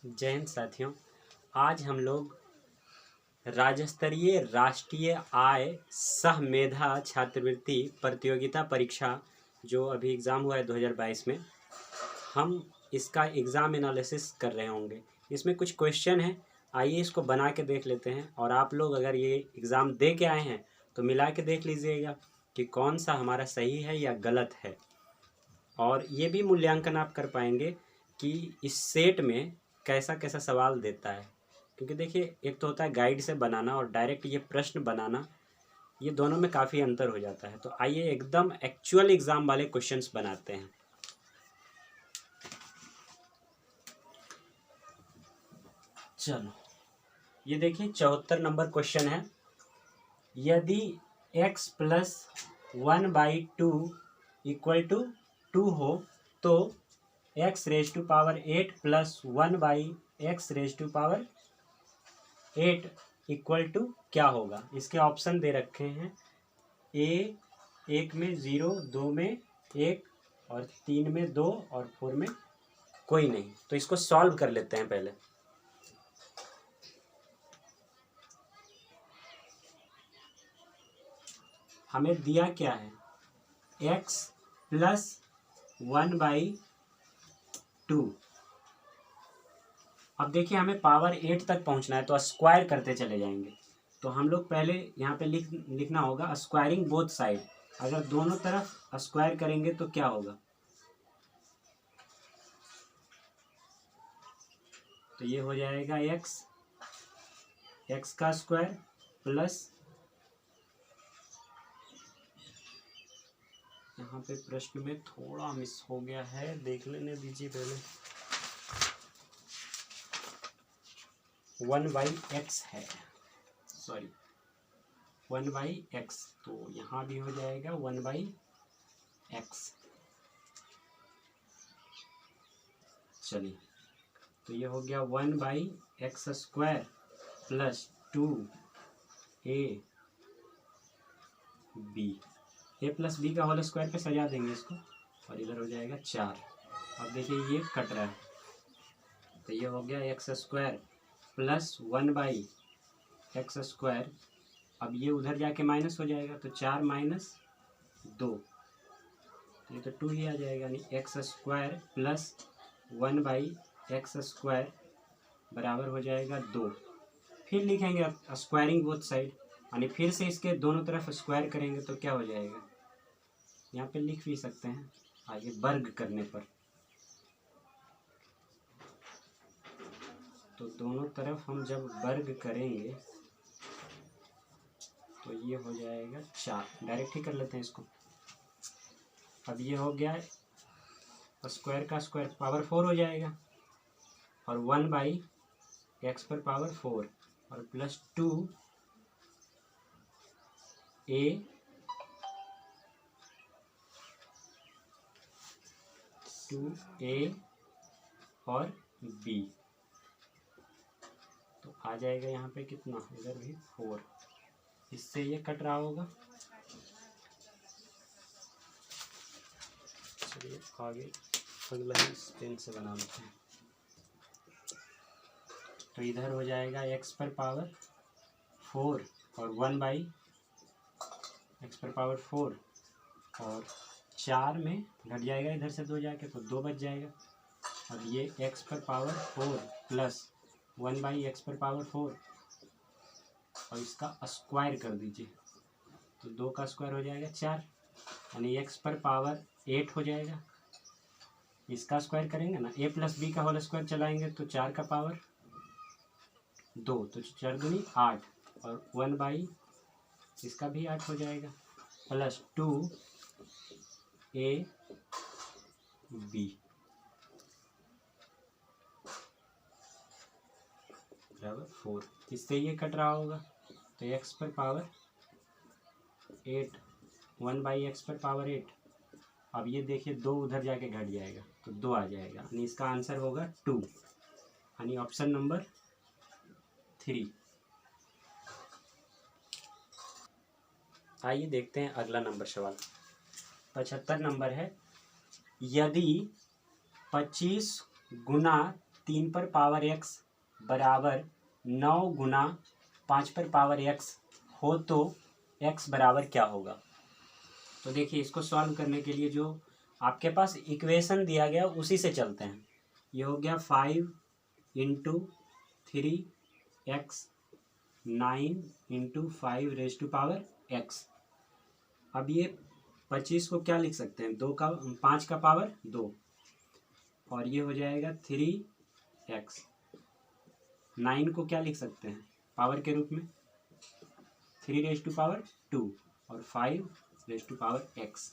जय हिंद साथियों। आज हम लोग राज्य स्तरीय राष्ट्रीय आय सह मेधा छात्रवृत्ति प्रतियोगिता परीक्षा जो अभी एग्ज़ाम हुआ है 2022 में, हम इसका एग्ज़ाम एनालिसिस कर रहे होंगे। इसमें कुछ क्वेश्चन हैं, आइए इसको बना के देख लेते हैं। और आप लोग अगर ये एग्ज़ाम दे के आए हैं तो मिला के देख लीजिएगा कि कौन सा हमारा सही है या गलत है। और ये भी मूल्यांकन आप कर पाएंगे कि इस सेट में कैसा कैसा सवाल देता है। क्योंकि देखिए, एक तो होता है गाइड से बनाना और डायरेक्ट ये प्रश्न बनाना, ये दोनों में काफ़ी अंतर हो जाता है। तो आइए एकदम एक्चुअल एग्ज़ाम वाले क्वेश्चंस बनाते हैं। चलो, ये देखिए 74 नंबर क्वेश्चन है। यदि x प्लस 1/2 इक्वल टू 2 हो तो x raise to power 8 plus 1/x raise to power 8 equal to क्या होगा। इसके ऑप्शन दे रखे हैं। ए 1 में 0, 2 में 1 और 3 में 2 और 4 में कोई नहीं। तो इसको सॉल्व कर लेते हैं पहले। हमें दिया क्या है, x प्लस 1/2। अब देखिए, हमें पावर 8 तक पहुंचना है तो स्क्वायर करते चले जाएंगे। तो हम लोग पहले यहाँ पे लिखना होगा स्क्वायरिंग बोथ साइड। अगर दोनों तरफ स्क्वायर करेंगे तो क्या होगा, तो ये हो जाएगा x का स्क्वायर प्लस, यहाँ पे प्रश्न में थोड़ा मिस हो गया है, देख लेने दीजिए पहले। 1/x है, सॉरी 1/x, तो यहाँ भी हो जाएगा 1/x। चलिए, तो ये हो गया 1/x स्क्वायर प्लस 2ab। ए प्लस बी का होल स्क्वायर पे सजा देंगे इसको और इधर हो जाएगा 4। अब देखिए ये कट रहा है, तो ये हो गया x square plus 1/x square. अब ये उधर जाके माइनस हो जाएगा, तो 4 माइनस 2, ये तो 2 ही आ जाएगा। यानी x square plus 1/x square बराबर हो जाएगा 2। फिर लिखेंगे स्क्वायरिंग बोथ साइड, यानी फिर से इसके दोनों तरफ स्क्वायर करेंगे तो क्या हो जाएगा, यहाँ पे लिख भी सकते हैं आगे वर्ग करने पर। तो दोनों तरफ हम जब वर्ग करेंगे तो ये हो जाएगा 4। डायरेक्ट ही कर लेते हैं इसको। अब ये हो गया स्क्वायर का स्क्वायर पावर 4 हो जाएगा और 1/x पर पावर 4 और प्लस 2a और b, तो आ जाएगा यहाँ पे कितना, इधर भी 4। इससे ये कट रहा होगा। चलिए आगे अगला ही पेन से बना लेते हैं। तो इधर हो जाएगा x पर पावर 4 और 1/x पर पावर 4 और 4 में घट जाएगा इधर से 2 जाके, तो 2 बच जाएगा। अब ये x पर पावर 4 प्लस 1/x पर पावर 4 और इसका स्क्वायर कर दीजिए, तो 2 का स्क्वायर हो जाएगा 4, यानी x पर पावर 8 हो जाएगा। इसका स्क्वायर करेंगे ना, a प्लस बी का होल स्क्वायर चलाएंगे तो 4 का पावर 2, तो 4 दूनी 8 और 1/, इसका भी 8 हो जाएगा, प्लस 2ab बराबर 4। इससे ये कट रहा होगा, तो x पर पावर 8, 1/x पर पावर 8। अब ये देखिए 2 उधर जाके घट जाएगा तो 2 आ जाएगा, यानी इसका आंसर होगा 2, यानी ऑप्शन नंबर 3। आइए देखते हैं अगला नंबर सवाल। 75 नंबर है। यदि 25 गुना 3 पर पावर x बराबर 9 गुना 5 पर पावर x हो तो x बराबर क्या होगा। तो देखिए इसको सॉल्व करने के लिए जो आपके पास इक्वेशन दिया गया उसी से चलते हैं। ये हो गया 5 into 3x 9 into 5 raise to power x। अब ये 25 को क्या लिख सकते हैं, 5 का पावर 2 और ये हो जाएगा 3x। 9 को क्या लिख सकते हैं पावर के रूप में 3 रेज टू पावर 2 और 5 रेज टू पावर x।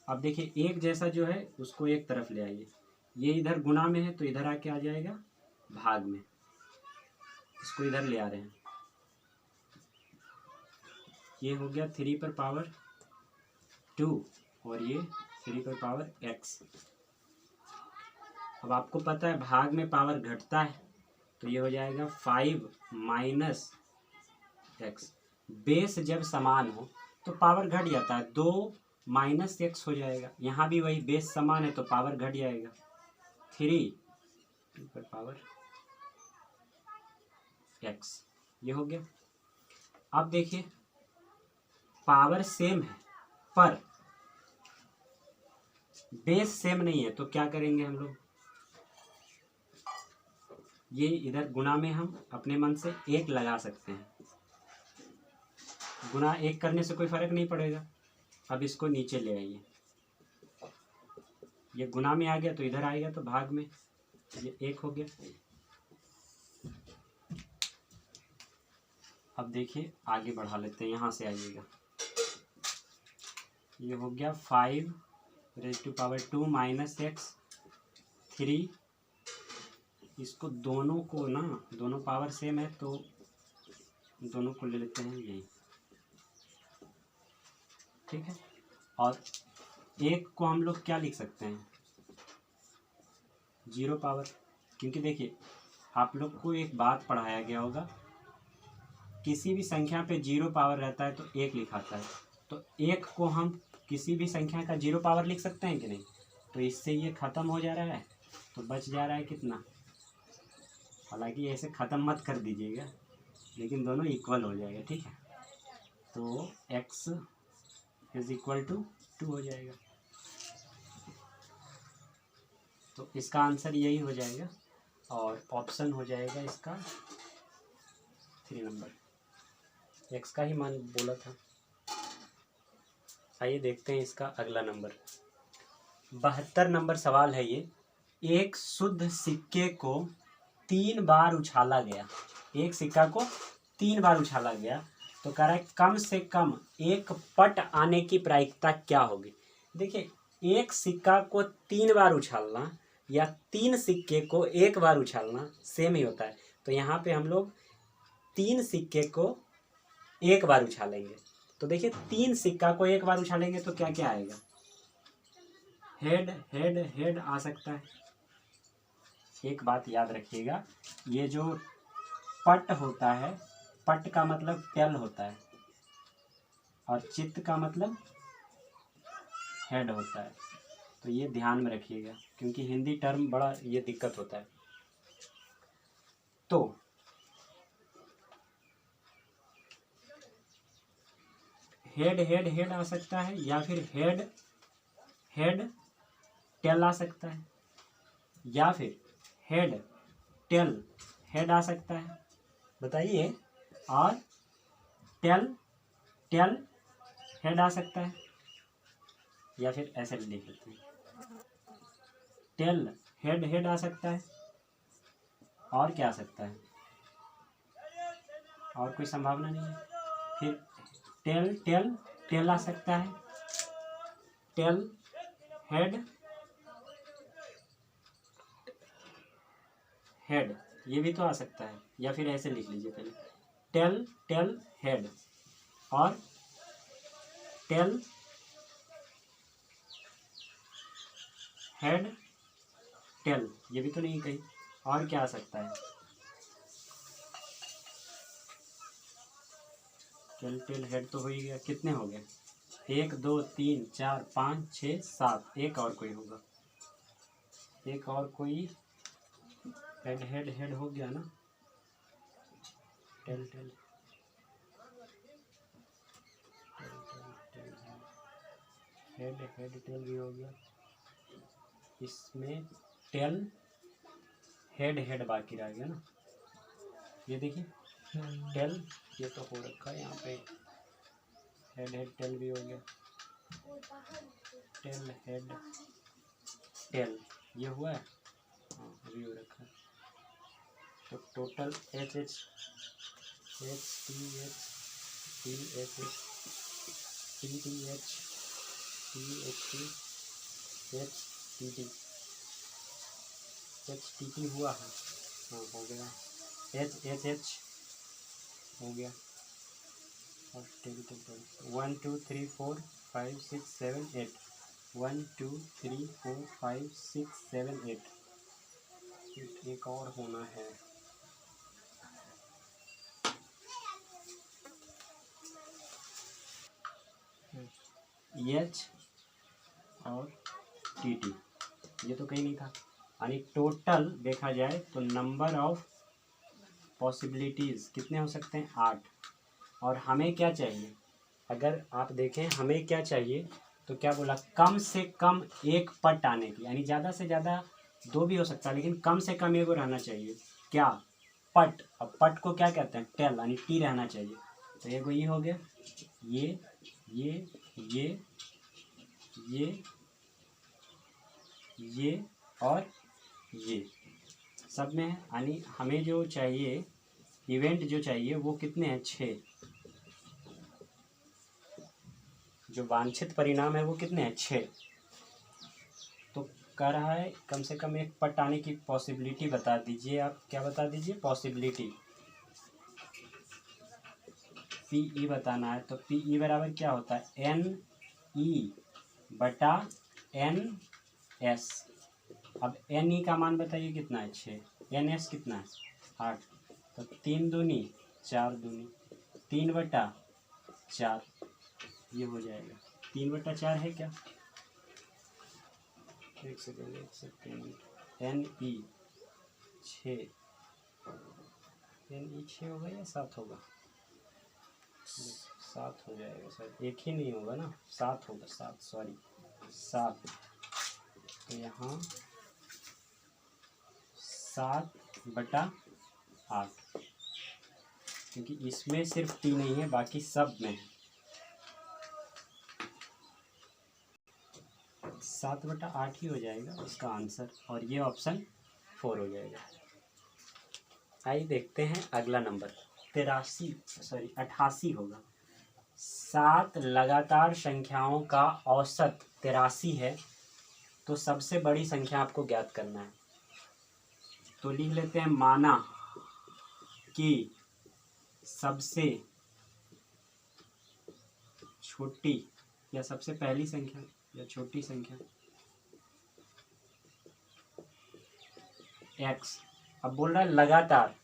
अब देखिए एक जैसा जो है उसको एक तरफ ले आइए, ये इधर गुना में है तो इधर आके आ जाएगा भाग में, इसको इधर ले आ रहे हैं। ये हो गया 3 पर पावर 2 और ये 3 पर पावर x। अब आपको पता है भाग में पावर घटता है तो ये हो जाएगा 5 माइनस x। बेस जब समान हो तो पावर घट जाता है, 2 माइनस x हो जाएगा। यहाँ भी वही बेस समान है तो पावर घट जाएगा, 3 पर पावर x। ये हो गया। अब देखिए पावर सेम है पर बेस सेम नहीं है तो क्या करेंगे हम लोग, ये इधर गुना में हम अपने मन से 1 लगा सकते हैं, गुना 1 करने से कोई फर्क नहीं पड़ेगा। अब इसको नीचे ले आइए, ये गुना में आ गया तो इधर आएगा तो भाग में, ये 1 हो गया। अब देखिए आगे बढ़ा लेते हैं, यहाँ से आइएगा। ये हो गया 5 raise to power 2 minus x 3। इसको दोनों को ना, दोनों पावर सेम है तो दोनों को ले लेते हैं यही, ठीक है। और 1 को हम लोग क्या लिख सकते हैं 0 पावर, क्योंकि देखिए आप लोग को एक बात पढ़ाया गया होगा, किसी भी संख्या पे 0 पावर रहता है तो 1 लिखाता है, तो 1 को हम किसी भी संख्या का 0 पावर लिख सकते हैं कि नहीं। तो इससे ये ख़त्म हो जा रहा है तो बच जा रहा है कितना, हालांकि ऐसे ख़त्म मत कर दीजिएगा लेकिन दोनों इक्वल हो जाएगा, ठीक है। तो x इज इक्वल टू 2 हो जाएगा, तो इसका आंसर यही हो जाएगा और ऑप्शन हो जाएगा इसका 3 नंबर। x का ही मान बोला था। आइए देखते हैं इसका अगला नंबर। 72 नंबर सवाल है ये। एक शुद्ध सिक्के को 3 बार उछाला गया, एक सिक्का को 3 बार उछाला गया तो कह रहा है कम से कम एक पट आने की प्रायिकता क्या होगी। देखिए एक सिक्का को 3 बार उछालना या 3 सिक्के को 1 बार उछालना सेम ही होता है, तो यहाँ पे हम लोग 3 सिक्के को 1 बार उछालेंगे। तो देखिए 3 सिक्का को 1 बार उछालेंगे तो क्या क्या आएगा, हेड हेड हेड आ सकता है। एक बात याद रखिएगा, ये जो पट होता है, पट का मतलब टेल होता है और चित्त का मतलब हेड होता है, तो ये ध्यान में रखिएगा क्योंकि हिंदी टर्म बड़ा ये दिक्कत होता है। तो हेड हेड हेड आ सकता है या फिर हेड हेड टेल आ सकता है या फिर हेड टेल हेड आ सकता है, बताइए। और टेल टेल हेड आ सकता है या फिर ऐसे लिख लेते हैं, टेल हेड हेड आ सकता है। और क्या आ सकता है, और कोई संभावना नहीं है। फिर टेल टेल टेल आ सकता है, टेल हेड हेड ये भी तो आ सकता है, या फिर ऐसे लिख लीजिए पहले, टेल टेल हेड और टेल हेड टेल, ये भी तो नहीं कही। और क्या आ सकता है, टेल टेल हेड तो हो ही गया। कितने हो गए, 1 2 3 4 5 6 7, एक और कोई होगा, एक और कोई हेड हेड हेड हो गया ना, tail tail head head tail भी हो गया। इसमें टेल हेड हेड बाकी रह गया ना, ये देखिए टेल, ये तो हो रखा है यहाँ पे, हेड हेड टेल भी हो गया, टेल हेड टेल ये हुआ है, हाँ अभी हो रखा है। तो total H H H T H T H H T T H T H T H T T H T T हुआ है, हाँ हो गया, एच एच एच हो गया, और टेल टेल टेल 1 2 3 4 5 6 7 8 1 2 3 4 5 6 7 8, एक और होना है, एच और टी टी, ये तो कहीं नहीं था। यानी टोटल देखा जाए तो नंबर ऑफ पॉसिबिलिटीज़ कितने हो सकते हैं, 8। और हमें क्या चाहिए, अगर आप देखें हमें क्या चाहिए, तो क्या बोला, कम से कम एक पट आने की, यानी ज़्यादा से ज़्यादा 2 भी हो सकता है, लेकिन कम से कम एक रहना चाहिए, क्या, पट। अब पट को क्या कहते हैं, टेल, यानी टी रहना चाहिए। तो एक ये हो गया, ये ये ये ये और ये सब में है, यानी हमें जो चाहिए, इवेंट जो चाहिए वो कितने हैं, 6। जो वांछित परिणाम है वो कितने हैं, 6। तो कह रहा है कम से कम एक पट आने की पॉसिबिलिटी बता दीजिए, आप क्या बता दीजिए, पॉसिबिलिटी, पी ई बताना है। तो पी ई बराबर क्या होता है, एन ई बटा एन एस। अब एन ई का मान बताइए कितना है, 6, एन एस कितना है, 8। तो 3 दूनी 4 दूनी 3/4, ये हो जाएगा, 3/4 है क्या, एक second, N E 6, N E 6 होगा या 7 होगा, 7 हो जाएगा सर, एक ही नहीं होगा ना, 7 होगा, 7 सॉरी 7। तो यहाँ 7/8, क्योंकि इसमें सिर्फ टी नहीं है, बाकी सब में है। 7/8 ही हो जाएगा इसका आंसर, और ये ऑप्शन 4 हो जाएगा। आइए देखते हैं अगला नंबर, 88 होगा। 7 लगातार संख्याओं का औसत 83 है, तो सबसे बड़ी संख्या आपको ज्ञात करना है। तो लिख लेते हैं, माना कि सबसे छोटी या सबसे पहली संख्या या छोटी संख्या x, अब बोल रहा है लगातार,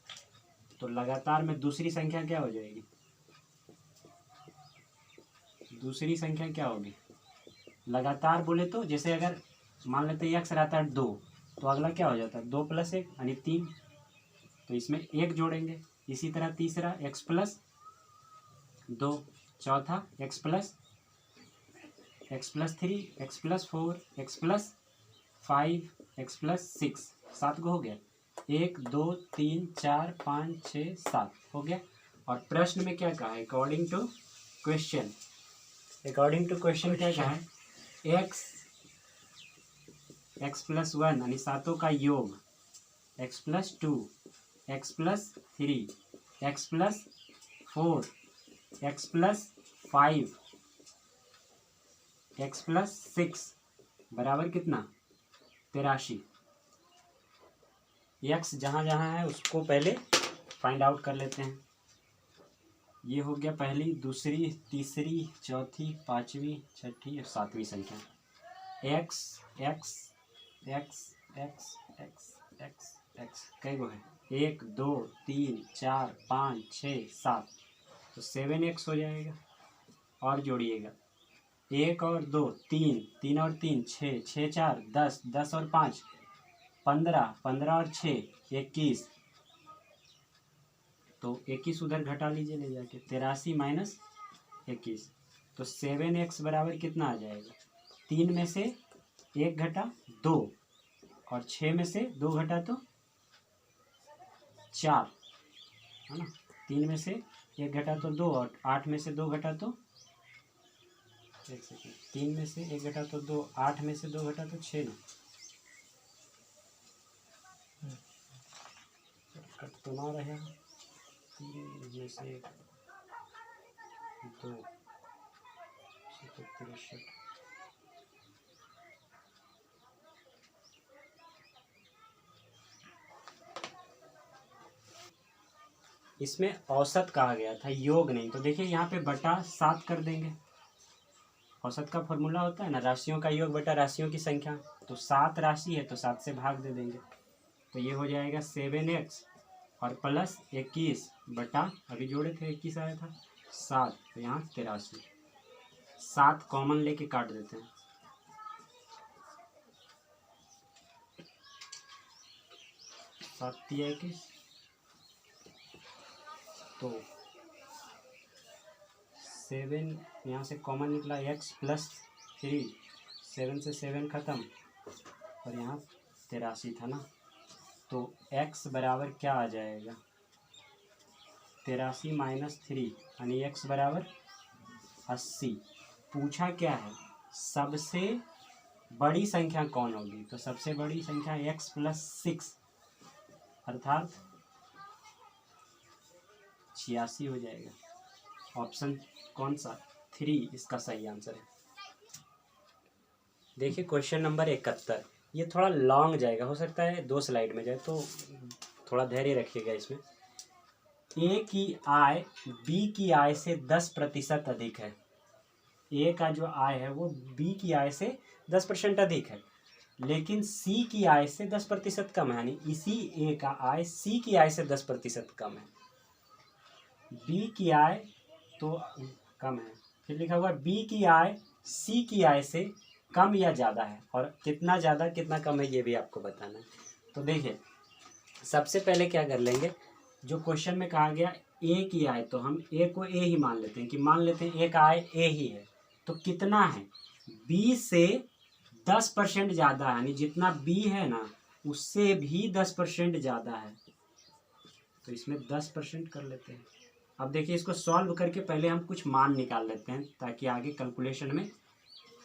तो लगातार में दूसरी संख्या क्या हो जाएगी, दूसरी संख्या क्या होगी, लगातार बोले तो जैसे अगर मान लेते हैं x रहता है 2, तो अगला क्या हो जाता है, 2 + 1 यानी 3, तो इसमें 1 जोड़ेंगे। इसी तरह तीसरा x + 2, चौथा x + 3, x + 4, x + 5, x + 6, 7 को हो गया, 1 2 3 4 5 6 7 हो गया। और प्रश्न में क्या कहा है, अकॉर्डिंग टू क्वेश्चन क्या कहा है, x + 1 यानी सातों का योग, x + 2, x + 3, x + 4, x + 5, x + 6 बराबर कितना, 83। x जहाँ जहाँ है उसको पहले फाइंड आउट कर लेते हैं। ये हो गया पहली, दूसरी, तीसरी, चौथी, पांचवी, छठी और सातवीं संख्या। x x x x x x x कई गो है, 1 2 3 4 5 6 7, तो 7x हो जाएगा। और जोड़िएगा, 1 और 2 3, 3 और 3 6, 6 4 10, 10 और 5 15, 15 और 6 21, तो 21 उधर घटा लीजिए ले जाके, 83 माइनस 21, तो 7x बराबर कितना आ जाएगा, 3 में से 1 घटा 2 और 6 में से 2 घटा तो 4, है ना। 3 में से 1 घटा तो 2 और 8 में से 2 घटा तो, एक सेकेंड, 3 में से 1 घटा तो 2, 8 में से 2 घटा तो 6 ना, कट तो ना रहे, 3 में से 2, 63। इसमें औसत कहा गया था, योग नहीं, तो देखिए यहाँ पे बटा 7 कर देंगे। औसत का फॉर्मूला होता है ना, राशियों का योग बटा राशियों की संख्या, तो 7 राशि है तो 7 से भाग दे देंगे, तो ये हो जाएगा 7x और प्लस 21 बटा, अभी जोड़े थे 21 आया था 7, तो यहाँ 83, 7 कॉमन लेके काट देते हैं, 7 दिया 21, तो 7 यहाँ से कॉमन निकला, x प्लस 3, 7 से 7 खत्म और यहाँ 83 था ना, तो x बराबर क्या आ जाएगा, 83 माइनस 3 यानी x बराबर 80। पूछा क्या है, सबसे बड़ी संख्या कौन होगी, तो सबसे बड़ी संख्या x प्लस 6 अर्थात 86 हो जाएगा। ऑप्शन कौन सा, 3 इसका सही आंसर है। देखिए क्वेश्चन नंबर 71, ये थोड़ा लॉन्ग जाएगा, हो सकता है 2 स्लाइड में जाए, तो थोड़ा धैर्य रखिएगा इसमें। ए की आय बी की आय से 10% अधिक है। ए का जो आय है वो बी की आय से 10% अधिक है, लेकिन सी की आय से 10% कम है, यानी इसी ए का आय सी की आय से 10% कम है। बी की आय तो कम है, फिर लिखा हुआ बी की आय सी की आय से कम या ज़्यादा है, और कितना ज़्यादा कितना कम है ये भी आपको बताना है। तो देखिए सबसे पहले क्या कर लेंगे, जो क्वेश्चन में कहा गया ए की आय, तो हम ए को ए ही मान लेते हैं, कि मान लेते हैं ए का आय ए ही है, तो कितना है, बी से 10% ज़्यादा है, यानी जितना बी है ना उससे भी 10% ज़्यादा है, तो इसमें 10% कर लेते हैं। अब देखिए इसको सॉल्व करके पहले हम कुछ मान निकाल लेते हैं, ताकि आगे कैलकुलेशन में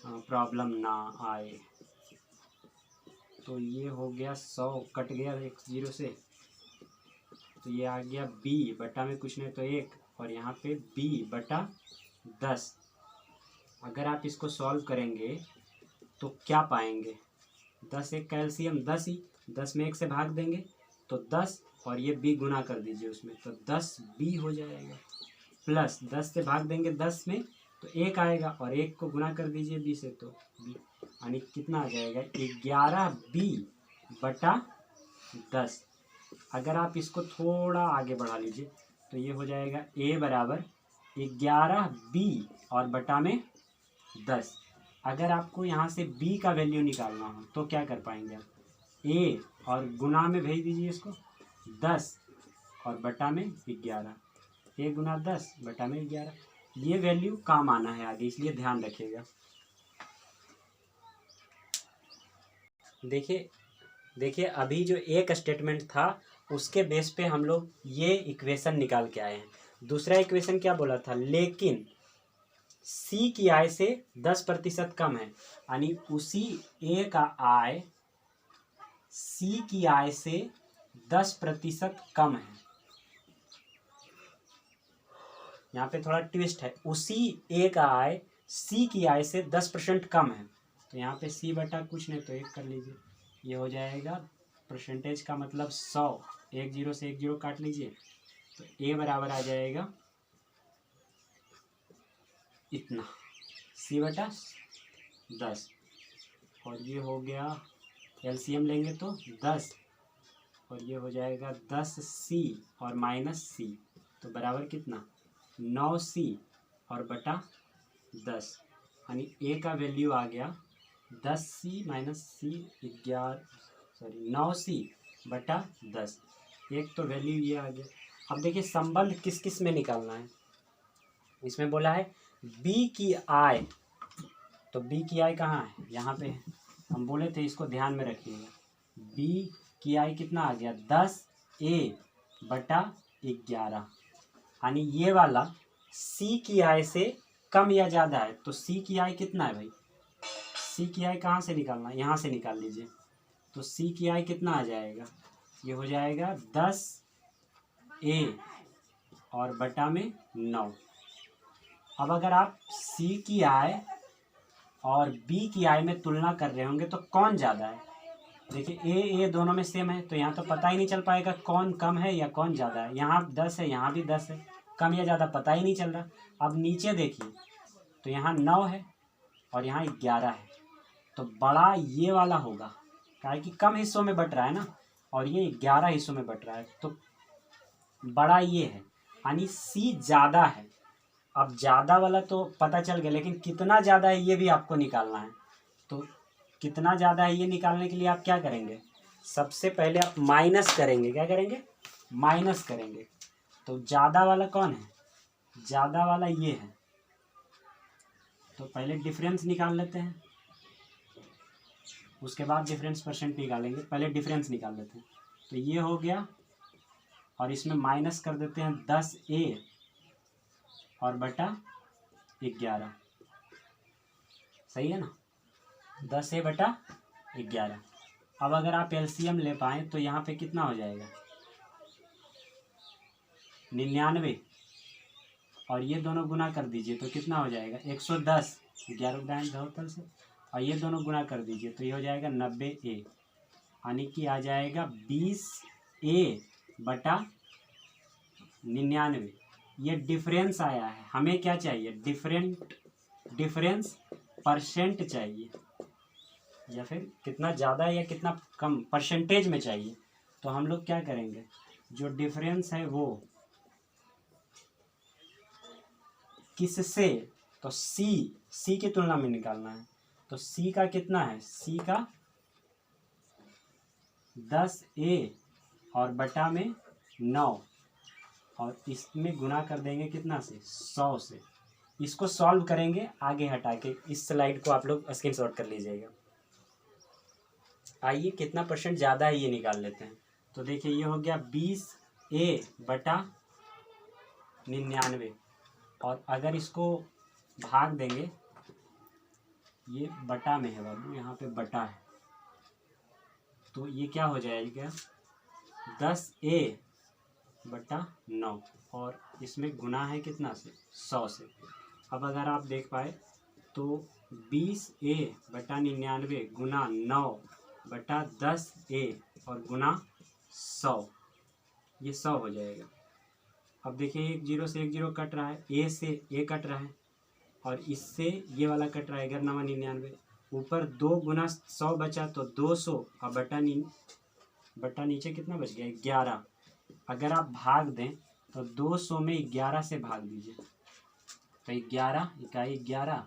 प्रॉब्लम ना आए। तो ये हो गया 100, कट गया एक 0 से, तो ये आ गया b बटा में कुछ नहीं तो 1, और यहाँ पे b बटा 10। अगर आप इसको सॉल्व करेंगे तो क्या पाएंगे, 10 एक का एलसीएम 10 ही, 10 में 1 से भाग देंगे तो 10, और ये b गुना कर दीजिए उसमें, तो 10b हो जाएगा, प्लस 10 से भाग देंगे 10 में तो 1 आएगा, और 1 को गुना कर दीजिए b से, तो b यानी कितना आ जाएगा, 11b बटा 10। अगर आप इसको थोड़ा आगे बढ़ा लीजिए तो ये हो जाएगा a बराबर 11b और बटा में 10। अगर आपको यहाँ से b का वैल्यू निकालना हो तो क्या कर पाएंगे आप, a और गुना में भेज दीजिए इसको, 10 और बटा में 11, a गुना 10 बटा में 11, ये वैल्यू काम आना है आगे, इसलिए ध्यान रखिएगा। देखिए अभी जो एक स्टेटमेंट था उसके बेस पे हम लोग ये इक्वेशन निकाल के आए हैं। दूसरा इक्वेशन क्या बोला था, लेकिन सी की आय से 10% कम है, यानी उसी ए का आय सी की आय से 10% कम है। यहाँ पे थोड़ा ट्विस्ट है, उसी ए का आय सी की आय से 10% कम है, तो यहाँ पे सी बटा कुछ नहीं तो 1 कर लीजिए, ये हो जाएगा परसेंटेज का मतलब 100, 1 0 से 1 0 काट लीजिए, तो ए बराबर आ जाएगा इतना, सी बटा 10, और ये हो गया एलसीएम लेंगे तो 10, और ये हो जाएगा 10c और माइनस c, तो बराबर कितना 9c और बटा 10, यानी a का वैल्यू आ गया 10c minus c 11, sorry 9c/10। एक तो वैल्यू ये आ गया। अब देखिए संबंध किस किस में निकालना है। इसमें बोला है b की आय, तो b की आय कहाँ है, यहाँ पे है। हम बोले थे इसको ध्यान में रखिएगा। b की आय कितना आ गया 10a/11, यानी ये वाला c की आय से कम या ज़्यादा है। तो c की आय कितना है भाई, c की आय कहाँ से निकालना है, यहाँ से निकाल लीजिए। तो c की आय कितना आ जाएगा, ये हो जाएगा 10a और बटा में 9। अब अगर आप c की आय और b की आय में तुलना कर रहे होंगे तो कौन ज़्यादा है। देखिए a दोनों में सेम है, तो यहाँ तो पता ही नहीं चल पाएगा कौन कम है या कौन ज़्यादा है। यहाँ 10 है, यहाँ भी 10 है, कम या ज़्यादा पता ही नहीं चल रहा। अब नीचे देखिए तो यहाँ 9 है और यहाँ 11 है, तो बड़ा ये वाला होगा, काहे कि कम हिस्सों में बट रहा है ना, और ये 11 हिस्सों में बट रहा है, तो बड़ा ये है, यानी c ज़्यादा है। अब ज़्यादा वाला तो पता चल गया, लेकिन कितना ज़्यादा है ये भी आपको निकालना है। तो कितना ज़्यादा है ये निकालने के लिए आप क्या करेंगे, सबसे पहले आप माइनस करेंगे। क्या करेंगे, माइनस करेंगे। तो ज़्यादा वाला कौन है, ज़्यादा वाला ये है। तो पहले डिफरेंस निकाल लेते हैं, उसके बाद डिफरेंस परसेंट निकालेंगे। पहले डिफरेंस निकाल लेते हैं। तो ये हो गया, और इसमें माइनस कर देते हैं 10a और बटा 11। सही है ना, 10a/11। अब अगर आप एलसीएम ले पाएँ तो यहाँ पे कितना हो जाएगा 99, और ये दोनों गुना कर दीजिए तो कितना हो जाएगा 110, 11 दाएं बहुतल से, और ये दोनों गुना कर दीजिए तो ये हो जाएगा 90a, यानी कि आ जाएगा 20a/99। ये डिफरेंस आया है। हमें क्या चाहिए, डिफरेंस परसेंट चाहिए, या फिर कितना ज़्यादा या कितना कम परसेंटेज में चाहिए। तो हम लोग क्या करेंगे, जो डिफरेंस है वो किससे, तो सी की तुलना में निकालना है। तो सी का कितना है, सी का 10a और बटा में 9, और इसमें गुना कर देंगे कितना से, 100 से। इसको सॉल्व करेंगे आगे हटा के। इस स्लाइड को आप लोग स्क्रीनशॉट कर लीजिएगा। आइए कितना परसेंट ज़्यादा है ये निकाल लेते हैं। तो देखिए ये हो गया 20a/99, और अगर इसको भाग देंगे, ये बटा में है बाबू, यहाँ पे बटा है, तो ये क्या हो जाएगा 10a/9, और इसमें गुना है कितना से, 100 से। अब अगर आप देख पाए तो 20a/99 गुना 9/10a और गुना 100, ये 100 हो जाएगा। अब देखिए एक जीरो से एक जीरो कट रहा है, ए से ए कट रहा है, और इससे ये वाला कट रहा है 11×99। ऊपर 2 गुना 100 बचा तो 200, और बटा नीचे कितना बच गया 11। अगर आप भाग दें तो 200 में 11 से भाग दीजिए, तो 11 इकाई 11,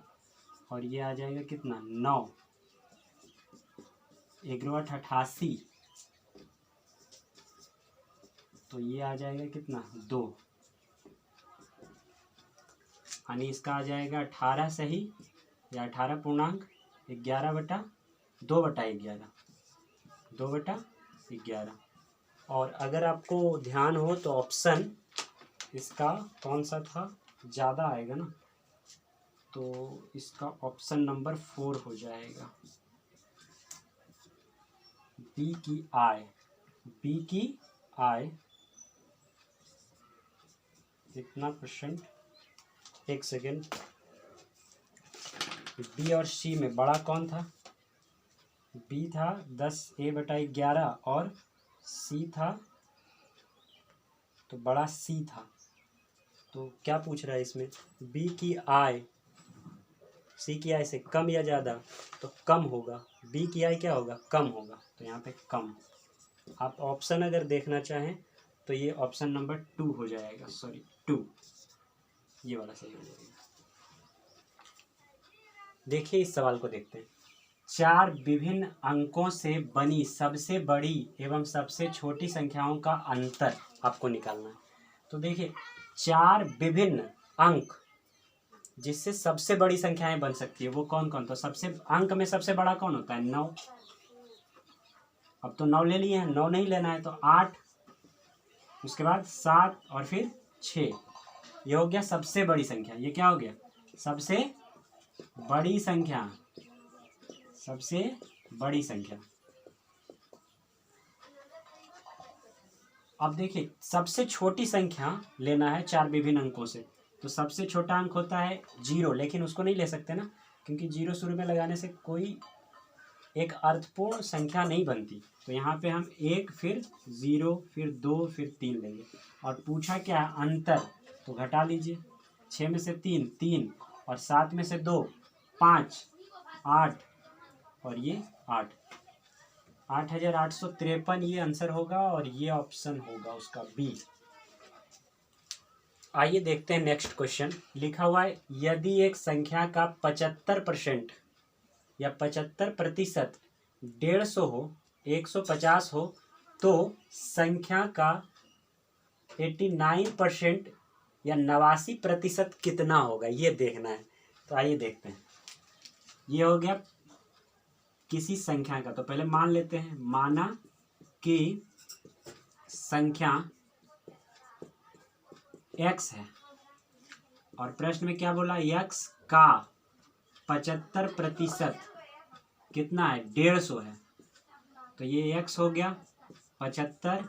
और ये आ जाएगा कितना 9, 1×8 = 88, तो ये आ जाएगा कितना 2, यानी इसका आ जाएगा 18 सही, या 18.11/2/11, 2/11। और अगर आपको ध्यान हो तो ऑप्शन इसका कौन सा था, ज़्यादा आएगा ना, तो इसका ऑप्शन नंबर 4 हो जाएगा। बी की आय कितना परसेंट, एक सेकेंड, बी और सी में बड़ा कौन था, बी था 10a/11 और सी था, तो बड़ा सी था। तो क्या पूछ रहा है इसमें, बी की आय सी की आय से कम या ज़्यादा, तो कम होगा। बी की आय क्या होगा, कम होगा, तो यहाँ पे कम। आप ऑप्शन अगर देखना चाहें तो ये ऑप्शन नंबर 2 हो जाएगा, सॉरी 2, ये वाला सही हो जाएगा। देखिए इस सवाल को देखते हैं। 4 विभिन्न अंकों से बनी सबसे बड़ी एवं सबसे छोटी संख्याओं का अंतर आपको निकालना है। तो देखिए 4 विभिन्न अंक जिससे सबसे बड़ी संख्याएं बन सकती है वो कौन कौन, तो सबसे अंक में सबसे बड़ा कौन होता है 9। अब तो 9 ले लिए हैं, 9 नहीं लेना है तो 8, उसके बाद 7 और फिर 6। ये हो गया सबसे बड़ी संख्या। ये क्या हो गया सबसे बड़ी संख्या, सबसे बड़ी संख्या। अब देखिए सबसे छोटी संख्या लेना है 4 विभिन्न अंकों से, तो सबसे छोटा अंक होता है 0, लेकिन उसको नहीं ले सकते ना, क्योंकि 0 शुरू में लगाने से कोई एक अर्थपूर्ण संख्या नहीं बनती। तो यहाँ पे हम 1 फिर 0 फिर 2 फिर 3 लेंगे। और पूछा क्या है अंतर, तो घटा लीजिए। 6 में से 3 3 और 7 में से 2 5 8 और ये 8, 8853 ये आंसर होगा और ये ऑप्शन होगा उसका बी। आइए देखते हैं नेक्स्ट क्वेश्चन। लिखा हुआ है यदि एक संख्या का 75% या 75% 150 हो, 150 हो, तो संख्या का 89% या 89% कितना होगा, ये देखना है। तो आइए देखते हैं। ये हो गया किसी संख्या का, तो पहले मान लेते हैं। माना कि संख्या x है और प्रश्न में क्या बोला, x का 75% कितना है 150 है। तो ये x हो गया 75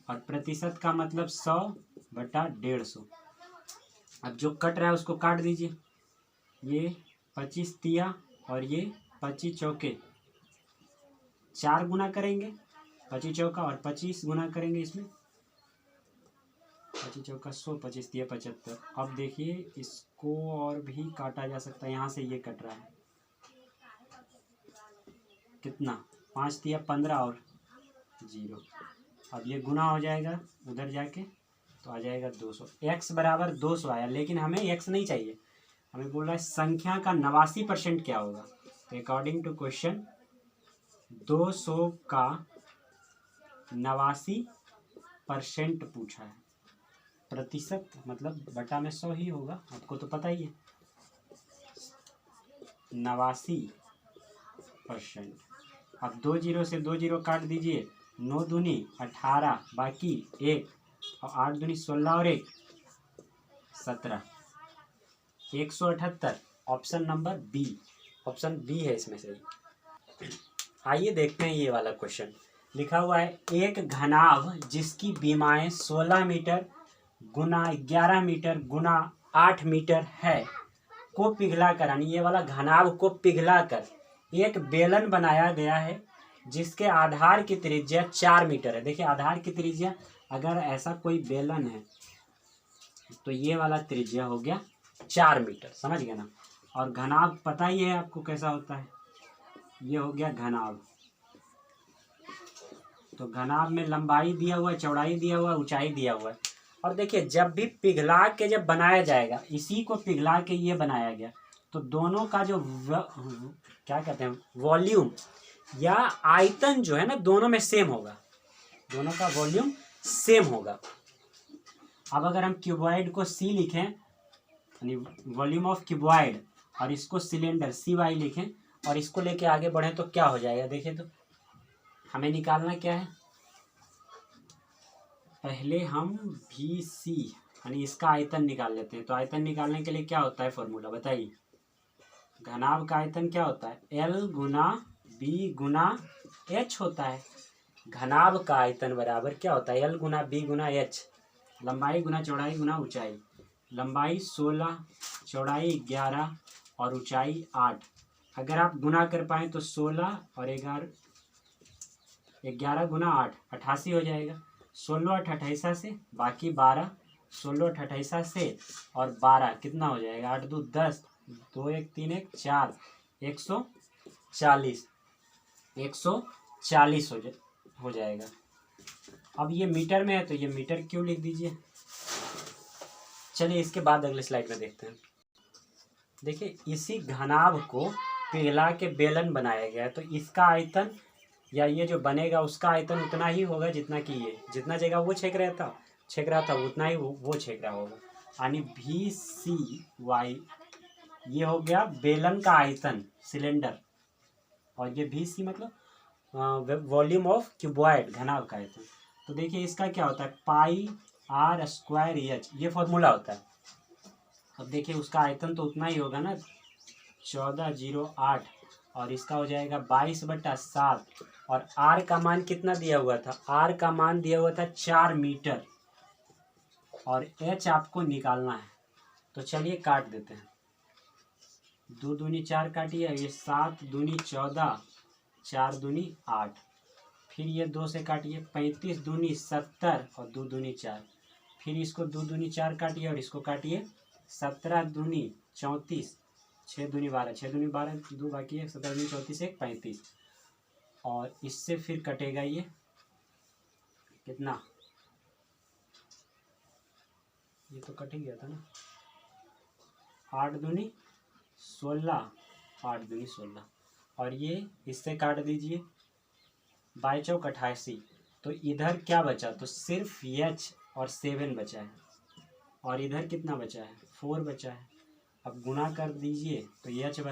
और प्रतिशत का मतलब 100/150। अब जो कट रहा है उसको काट दीजिए। ये 25 तिया और ये 25 चौके, 4 गुना करेंगे 25 चौका और 25 गुना करेंगे इसमें, 25 चौका 100, 25 तिया 75। अब देखिए इसको और भी काटा जा सकता है। यहाँ से ये कट रहा है कितना 5 तिया 15 और 0। अब ये गुना हो जाएगा उधर जाके तो आ जाएगा 200। x बराबर 200 आया, लेकिन हमें x नहीं चाहिए, हमें बोल रहा है संख्या का 89% क्या होगा। तो अकॉर्डिंग टू क्वेश्चन 200 का 89% पूछा है। प्रतिशत मतलब बटा में 100 ही होगा, आपको तो पता ही है। 89%। अब 2 0 से 2 0 काट दीजिए। 9 दूनी 18 बाकी 1 और 8 दूनी 16 और 1 17, 178। Option number B, option B है इसमें से। आइए देखते हैं ये वाला क्वेश्चन। लिखा हुआ है एक घनाभ जिसकी बीमाएं 16 मीटर गुना 11 मीटर गुना 8 मीटर है को पिघला कर, यानी ये वाला घनाभ को पिघला कर एक बेलन बनाया गया है जिसके आधार की त्रिज्या 4 मीटर है। देखिए आधार की त्रिज्या, अगर ऐसा कोई बेलन है तो ये वाला त्रिज्या हो गया 4 मीटर, समझ गए ना। और घनाभ पता ही है आपको कैसा होता है, ये हो गया घनाभ। तो घनाभ में लंबाई दिया हुआ है, चौड़ाई दिया हुआ है, ऊंचाई दिया हुआ है। और देखिए जब भी पिघला के जब बनाया जाएगा, इसी को पिघला के ये बनाया गया, तो दोनों का जो क्या कहते हैं वॉल्यूम या आयतन जो है ना, दोनों में सेम होगा, दोनों का वॉल्यूम सेम होगा। अब अगर हम क्यूबॉइड को सी लिखें, यानी वॉल्यूम ऑफ क्यूबॉइड, और इसको सिलेंडर CY लिखें और इसको लेके आगे बढ़ें तो क्या हो जाएगा। देखिए तो हमें निकालना क्या है, पहले हम VC यानी इसका आयतन निकाल लेते हैं। तो आयतन निकालने के लिए क्या होता है फॉर्मूला बताइए। घनाभ का आयतन क्या होता है, L गुना B गुना H होता है। घनाभ का आयतन बराबर क्या होता है, L गुना B गुना H, लंबाई गुना चौड़ाई गुना ऊंचाई। लंबाई 16, चौड़ाई 11 और ऊंचाई 8। अगर आप गुना कर पाएँ तो 16 और 11 गुना 8 88 हो जाएगा। 16 8 28 से बाकी 12, 16 8 28 से और 12 कितना हो जाएगा, 8 2 10, 2 1 3 1 4, 140, 140 हो जाएगा। अब ये मीटर में है तो ये मीटर क्यों लिख दीजिए। चलिए इसके बाद अगले स्लाइड में देखते हैं। देखिए इसी घनाभ को पिघला के बेलन बनाया गया है, तो इसका आयतन या ये जो बनेगा उसका आयतन उतना ही होगा जितना कि ये, जितना जगह वो छेक रहा था उतना ही वो छेक रहा होगा। यानी VCY ये हो गया बेलन का आयतन, सिलेंडर, और ये VC मतलब वॉल्यूम ऑफ क्यूबॉइड, घनाभ का आयतन। तो देखिए इसका क्या होता है, πr²H, ये फॉर्मूला होता है। अब देखिए उसका आयतन तो उतना ही होगा ना, 1408, और इसका हो जाएगा 22/7, और R का मान कितना दिया हुआ था, R का मान दिया हुआ था 4 मीटर, और H आपको निकालना है। तो चलिए काट देते हैं, 2 दूनी 4 काटिए, ये 7 दूनी 14, 4 दूनी 8, फिर ये 2 से काटिए, 35 दूनी 70 और 2 दूनी 4, फिर इसको 2 दूनी 4 काटिए और इसको काटिए, 17 दूनी 34, 6 दूनी 12, 6 दूनी 12, 2 बाकी है, 17 दूनी 34, 1 35, और इससे फिर कटेगा ये कितना, ये तो कट ही गया था ना, 8 दूनी 16, 8 दूनी 16, और ये इससे काट दीजिए, 22 चौक 88, तो इधर क्या बचा, तो सिर्फ H और 7 बचा है, और इधर कितना बचा है, 4 बचा है। अब गुणा कर दीजिए तो H बराबर